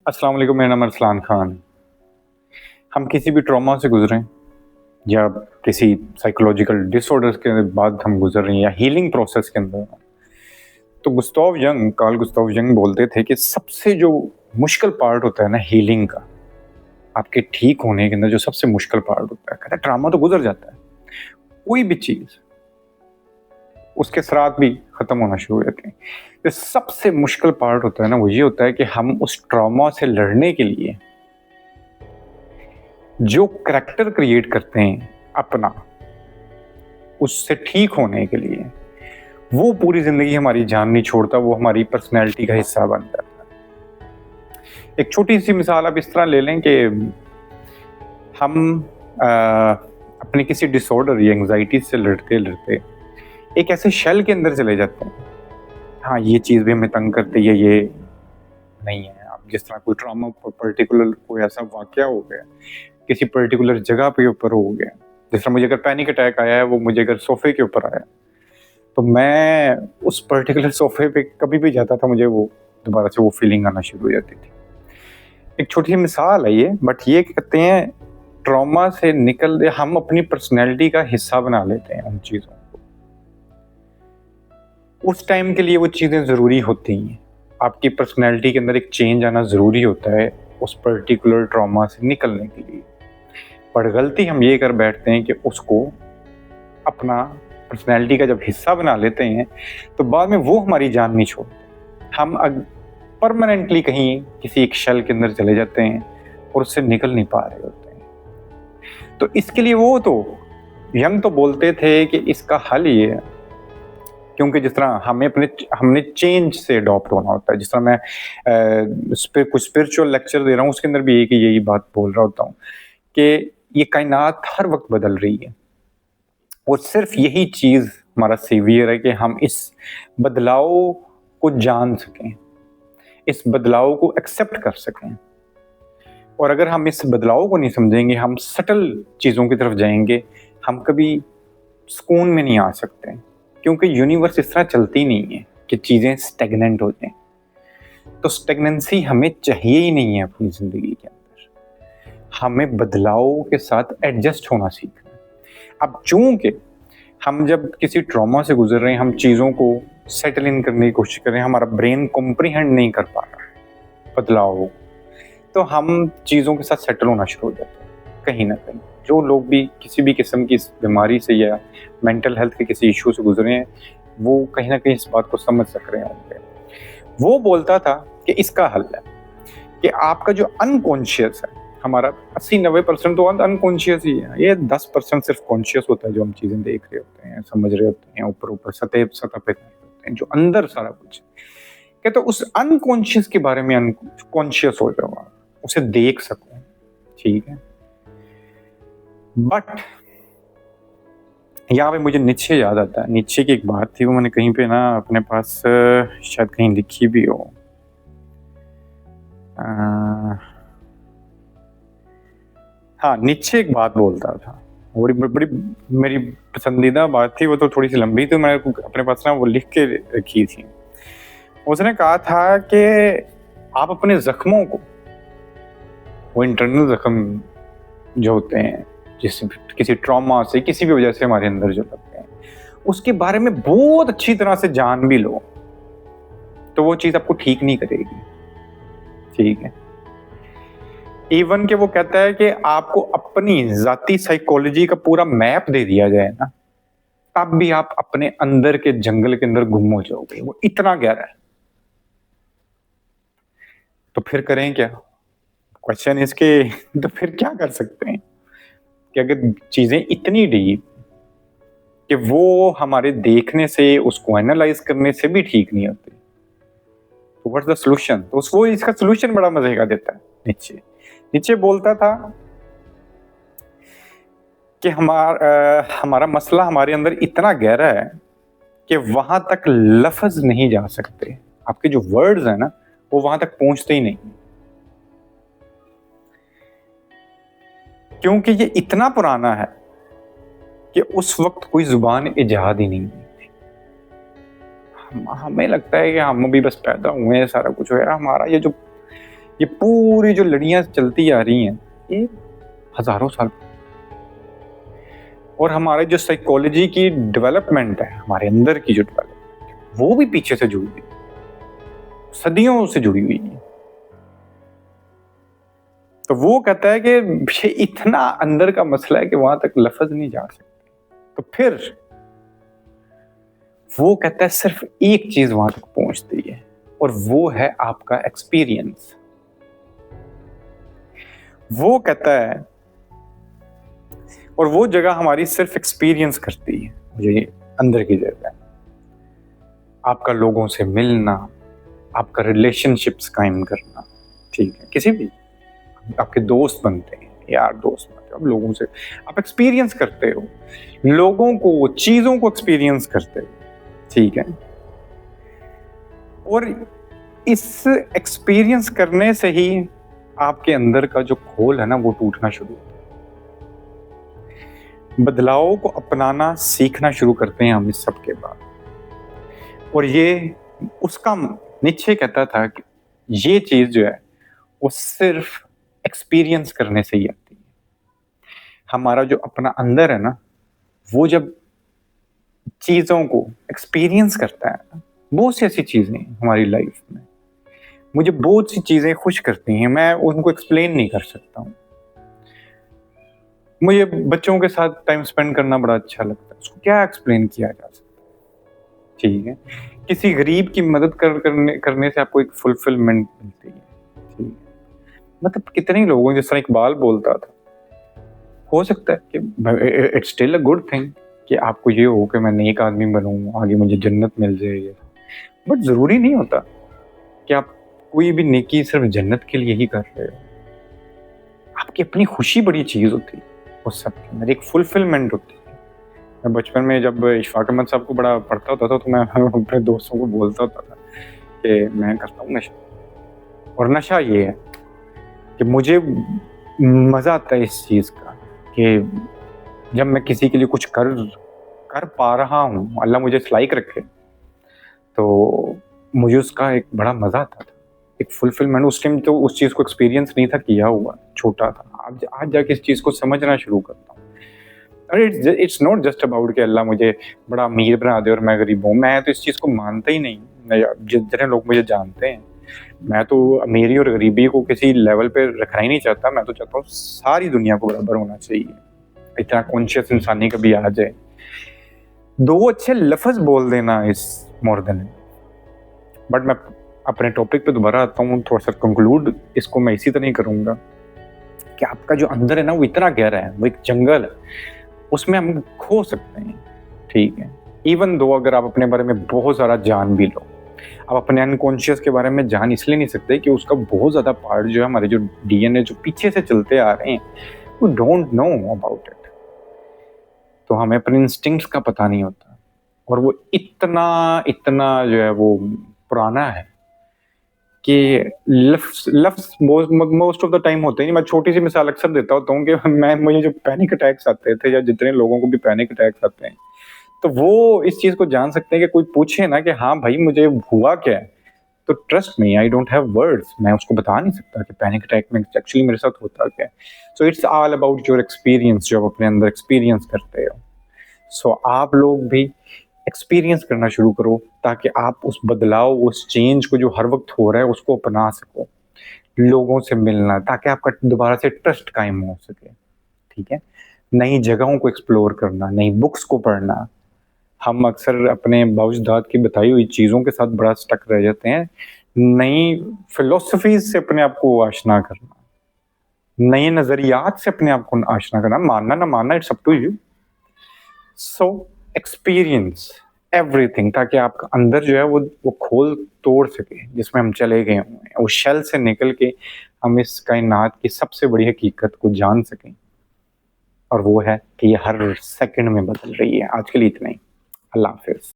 अस्सलाम वालेकुम, मेरा नाम अरसलान खान। हम किसी भी ट्रॉमा से गुजरें या किसी साइकोलॉजिकल डिसऑर्डर्स के बाद हम गुजर रहे हैं या हीलिंग प्रोसेस के अंदर, तो कार्ल गुस्ताव यंग बोलते थे कि सबसे जो मुश्किल पार्ट होता है ना हीलिंग का, आपके ठीक होने के अंदर जो सबसे मुश्किल पार्ट होता है, कहता है ट्रॉमा तो गुजर जाता है, कोई भी चीज उसके साथ भी खत्म होना शुरू हो जाती है। जो सबसे मुश्किल पार्ट होता है ना, वो ये होता है कि हम उस ट्रॉमा से लड़ने के लिए जो करैक्टर क्रिएट करते हैं अपना, उससे ठीक होने के लिए, वो पूरी जिंदगी हमारी जान नहीं छोड़ता, वो हमारी पर्सनैलिटी का हिस्सा बन जाता है। एक छोटी सी मिसाल आप इस तरह ले लें कि हम अपने किसी डिसऑर्डर या एंग्जाइटी से लड़ते लड़ते एक ऐसे शेल के अंदर चले जाते हैं। हाँ, ये चीज़ भी हमें तंग करती है, ये नहीं है। आप जिस तरह कोई ट्रॉमा, पर्टिकुलर कोई ऐसा वाकया हो गया, किसी पर्टिकुलर जगह पे ऊपर हो गया, जिस तरह मुझे अगर पैनिक अटैक आया है, वो मुझे अगर सोफे के ऊपर आया, तो मैं उस पर्टिकुलर सोफे पे कभी भी जाता था, मुझे वो दोबारा से वो फीलिंग आना शुरू हो जाती थी। एक छोटी सी मिसाल है ये, बट ये कहते हैं ट्रॉमा से निकल हम अपनी पर्सनैलिटी का हिस्सा बना लेते हैं उन चीज़ों को। उस टाइम के लिए वो चीज़ें ज़रूरी होती हैं। आपकी पर्सनैलिटी के अंदर एक चेंज आना ज़रूरी होता है उस पर्टिकुलर ट्रॉमा से निकलने के लिए। पर गलती हम ये कर बैठते हैं कि उसको अपना पर्सनैलिटी का जब हिस्सा बना लेते हैं, तो बाद में वो हमारी जान नहीं छोड़ते। हम परमानेंटली कहीं किसी एक शेल के अंदर चले जाते हैं और उससे निकल नहीं पा रहे होते हैं। तो इसके लिए वो तो यंग तो बोलते थे कि इसका हल ये है, क्योंकि जिस तरह हमने चेंज से अडॉप्ट होना होता है। जिस तरह मैं कुछ स्पिरिचुअल लेक्चर दे रहा हूँ, उसके अंदर भी यही बात बोल रहा होता हूँ कि ये कायनात हर वक्त बदल रही है, और सिर्फ यही चीज़ हमारा सेवियर है कि हम इस बदलाव को जान सकें, इस बदलाव को एक्सेप्ट कर सकें। और अगर हम इस बदलाव को नहीं समझेंगे, हम सटल चीज़ों की तरफ जाएंगे, हम कभी सुकून में नहीं आ सकते, क्योंकि यूनिवर्स इस तरह चलती नहीं है कि चीज़ें स्टेगनेंट हो जाएं। तो स्टेगनेंसी हमें चाहिए ही नहीं है अपनी ज़िंदगी के अंदर। हमें बदलाव के साथ एडजस्ट होना सीखना है। अब चूंकि हम जब किसी ट्रॉमा से गुजर रहे हैं, हम चीज़ों को सेटल इन करने की कोशिश कर रहे हैं, हमारा ब्रेन कॉम्प्रीहेंड नहीं कर पा रहा है बदलाव को, तो हम चीज़ों के साथ सेटल होना शुरू हो जाते हैं कहीं ना कहीं। जो लोग भी किसी भी किस्म की बीमारी से या मेंटल हेल्थ के किसी इशू से गुजरे हैं, वो कहीं ना कहीं इस बात को समझ सक रहे होंगे। वो बोलता था कि इसका हल है कि आपका जो अनकॉन्शियस है, हमारा 80-90% तो अनकॉन्शियस ही है, ये 10% सिर्फ कॉन्शियस होता है, जो हम चीज़ें देख रहे होते हैं, समझ रहे होते हैं, ऊपर सतह पे होते हैं, जो अंदर सारा कुछ है। तो उस अनकॉन्शियस के बारे में अनकॉन्शियस हो जाओ, उसे देख सको, ठीक है। बट यहाँ पे मुझे नीचे याद आता है, नीचे की एक बात थी, वो मैंने कहीं पे ना अपने पास शायद कहीं लिखी भी हो। हाँ, नीचे एक बात बोलता था, बड़ी मेरी पसंदीदा बात थी, वो तो थोड़ी सी लंबी थी, मैंने अपने पास ना वो लिख के रखी थी। उसने कहा था कि आप अपने जख्मों को, वो इंटरनल जख्म जो होते हैं, जिस किसी ट्रॉमा से, किसी भी वजह से हमारे अंदर जो लगते हैं, उसके बारे में बहुत अच्छी तरह से जान भी लो, तो वो चीज़ आपको ठीक नहीं करेगी, ठीक है। इवन के वो कहता है कि आपको अपनी जाती साइकोलॉजी का पूरा मैप दे दिया जाए ना, तब भी आप अपने अंदर के जंगल के अंदर गुम हो जाओगे, वो इतना गहरा है। तो फिर करें क्या? क्वेश्चन इसके तो फिर क्या कर सकते हैं कि अगर चीजें इतनी डीप कि वो हमारे देखने से, उसको एनालाइज करने से भी ठीक नहीं होती, तो व्हाट्स द सॉल्यूशन? तो वो इसका सॉल्यूशन बड़ा मजे का देता है। नीचे बोलता था कि हमारा मसला हमारे अंदर इतना गहरा है कि वहां तक लफ्ज नहीं जा सकते, आपके जो वर्ड्स है ना, वो वहां तक पहुंचते ही नहीं, क्योंकि ये इतना पुराना है कि उस वक्त कोई जुबान इजाद ही नहीं थी। हमें लगता है कि हम भी बस पैदा हुए हैं, सारा कुछ हुआ, हमारा ये जो ये पूरी जो लड़ियां चलती आ रही हैं ये हजारों साल, और हमारे जो साइकोलॉजी की डेवलपमेंट है, हमारे अंदर की जो डेवलपमेंट है, वो भी पीछे से जुड़ी हुई, सदियों से जुड़ी हुई है। तो वो कहता है कि ये इतना अंदर का मसला है कि वहां तक लफ्ज नहीं जा सकते। तो फिर वो कहता है सिर्फ एक चीज वहां तक पहुंचती है, और वो है आपका एक्सपीरियंस। वो कहता है, और वो जगह हमारी सिर्फ एक्सपीरियंस करती है, मुझे अंदर की जगह आपका लोगों से मिलना, आपका रिलेशनशिप्स कायम करना, ठीक है, किसी भी आपके दोस्त बनते हैं, यार दोस्त बनते हो, आप लोगों से आप एक्सपीरियंस करते हो, लोगों को, चीजों को एक्सपीरियंस करते हो, ठीक है। और इस एक्सपीरियंस करने से ही आपके अंदर का जो खोल है ना वो टूटना शुरू होता है। बदलाव को अपनाना सीखना शुरू करते हैं हम इस सब के बाद। और ये उसका नीचे कहता था कि ये चीज जो है वो सिर्फ एक्सपीरियंस करने से ही आती है। हमारा जो अपना अंदर है ना, वो जब चीजों को एक्सपीरियंस करता है, बहुत सी ऐसी चीजें हमारी लाइफ में मुझे बहुत सी चीजें खुश करती हैं, मैं उनको एक्सप्लेन नहीं कर सकता हूँ। मुझे बच्चों के साथ टाइम स्पेंड करना बड़ा अच्छा लगता है, उसको क्या एक्सप्लेन किया जा सकता है, ठीक है। किसी गरीब की मदद करने से आपको एक फुलफिलमेंट मिलती है, ठीक है। मतलब कितने लोगों, जिस तरह इकबाल बोलता था, हो सकता है कि it's still a good thing कि आपको ये हो कि मैं नेक आदमी बनूं, आगे मुझे जन्नत मिल जाए, बट जरूरी नहीं होता कि आप कोई भी नेकी सिर्फ जन्नत के लिए ही कर रहे हो। आपकी अपनी खुशी बड़ी चीज होती है, उस सब के अंदर एक फुलफिलमेंट होती है। मैं बचपन में जब इशफाक अहमद साहब को बड़ा पढ़ता होता था तो मैं अपने दोस्तों को बोलता होता था कि मैं करता हूँ नशा, और नशा ये है कि मुझे मजा आता है इस चीज का कि जब मैं किसी के लिए कुछ कर पा रहा हूँ, अल्लाह मुझे लाइक रखे, तो मुझे उसका एक बड़ा मजा आता था, एक फुलफिलमेंट। उस टाइम तो उस चीज को एक्सपीरियंस नहीं था किया हुआ, छोटा था। आज जाके इस चीज को समझना शुरू करता हूँ। अरे इट्स नॉट जस्ट अबाउट कि अल्लाह मुझे बड़ा अमीर बना दे और मैं गरीब हूँ। मैं तो इस चीज को मानता ही नहीं। जितने लोग मुझे जानते हैं, मैं तो अमीरी और गरीबी को किसी लेवल पे रखना ही नहीं चाहता। मैं तो चाहता हूँ सारी दुनिया को बराबर होना चाहिए, इतना कॉन्शियस इंसानी कभी आ जाए। दो अच्छे लफ्ज बोल देना इस मोर देन। बट मैं अपने टॉपिक पे दोबारा आता हूँ, थोड़ा सा कंक्लूड इसको मैं इसी तरह ही करूंगा कि आपका जो अंदर है ना वो इतना गहरा है, वो एक जंगल है, उसमें हम खो सकते हैं, ठीक है। इवन दो अगर आप अपने बारे में बहुत सारा जान भी लो, आप अपने अनकॉन्शियस के बारे में जान इसलिए नहीं सकते कि उसका बहुत ज्यादा पार्ट जो है हमारे जो डीएनए जो पीछे से चलते आ रहे हैं, वो डोंट नो अबाउट इट। तो हमें अपने इंस्टिंक्ट्स का पता नहीं होता, और वो इतना इतना जो है वो पुराना है कि लफ्ज मोस्ट ऑफ द टाइम होते हैं। मैं छोटी सी मिसाल अक्सर देता होता हूँ कि मुझे जो पैनिक अटैक्स आते थे, या जितने लोगों को भी पैनिक अटैक्स आते हैं, तो वो इस चीज को जान सकते हैं कि कोई पूछे ना कि हाँ भाई मुझे हुआ क्या है, तो trust me, I don't have words, मैं उसको बता नहीं सकता कि पैनिक अटैक में एक्चुअली मेरे साथ होता क्या है। So it's all about your experience, जो आप अपने अंदर एक्सपीरियंस करते हो। सो आप लोग भी एक्सपीरियंस करना शुरू करो, ताकि आप उस बदलाव, उस चेंज को जो हर वक्त हो रहा है उसको अपना सको। लोगों से मिलना, ताकि आपका दोबारा से ट्रस्ट कायम हो सके, ठीक है। नई जगहों को एक्सप्लोर करना, नई बुक्स को पढ़ना। हम अक्सर अपने बाउजदाद की बताई हुई चीज़ों के साथ बड़ा स्टक रह जाते हैं। नई फिलोसफीज से अपने आप को आशना करना, नए नजरियात से अपने आप को आशना करना, मानना ना मानना it's up to you. So experience everything, ताकि आपका अंदर जो है वो खोल तोड़ सके जिसमें हम चले गए हुए हैं, उस शेल से निकल के हम इस कायनात की सबसे बड़ी हकीकत को जान सकें, और वो है कि ये हर सेकंड में बदल रही है। आज के लिए इतना ही। अल्लाह हाफिज।